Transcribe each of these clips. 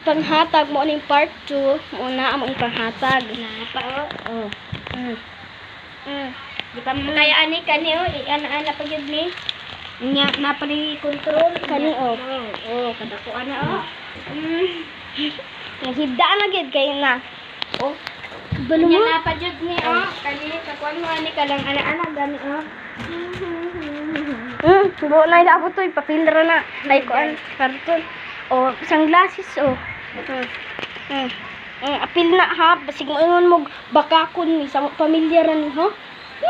panghatag mo ning part 2, muna amo ipanghatag. Na pa o. Oh. Di pa mo kaya ani kani o, ana pa gyud ni. Nya na pa ni control Kani o. Oh, kadako ana o. Higda na gid kay na. Oh, Balo nya mo. na pa jud ni o. Kani kakuan mo ani ka lang ana gani o. Bo na ida to ipapilra na. Ay kuan karton. O sunglasses o. Apil na ha, basig mo ingon mo bakakon ni sa pamilya ra ni ho.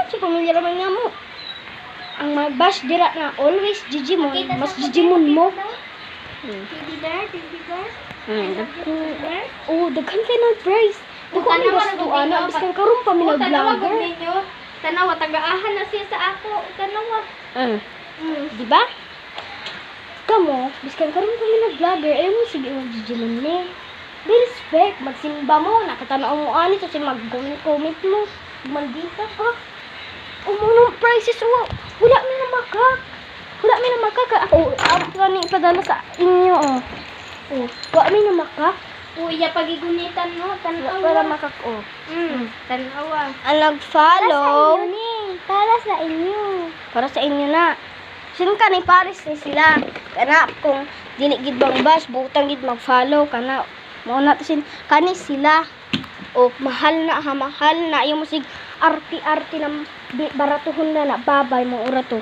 Si pamilya ra man nga mo. Ang magbash dira na always Gigimon, mas Gigimon mo. Baby bear. Daghan kay na price. Dako ni gusto ana biskan karon pa mi nag-vlogger. Tanawa tagaahan na siya sa ako. Tanawa. Di ba? Kamo, biskan karon pa mi nag-vlogger, ay mo sige mo Gigimon ni. Be respect, magsimba mo, nakatanaw mo ani kasi mag-comment mo. Maldita ka. Umunong prices o. Wala mi na makak. Ako, gani ipadala sa inyo o. Wala mi na makak. Iya pagigunitan mo, tanawa. Para makak o. Tanawa. Ang nag-follow. Para sa inyo. Para sa inyo na. Sino ka ni Paris ni sila. Kana kung dili gid bang bash, butang gid mag-follow kana. Mao na sin kani sila. O mahal na yung musig arti-arti na baratuhon na babay mo ura to.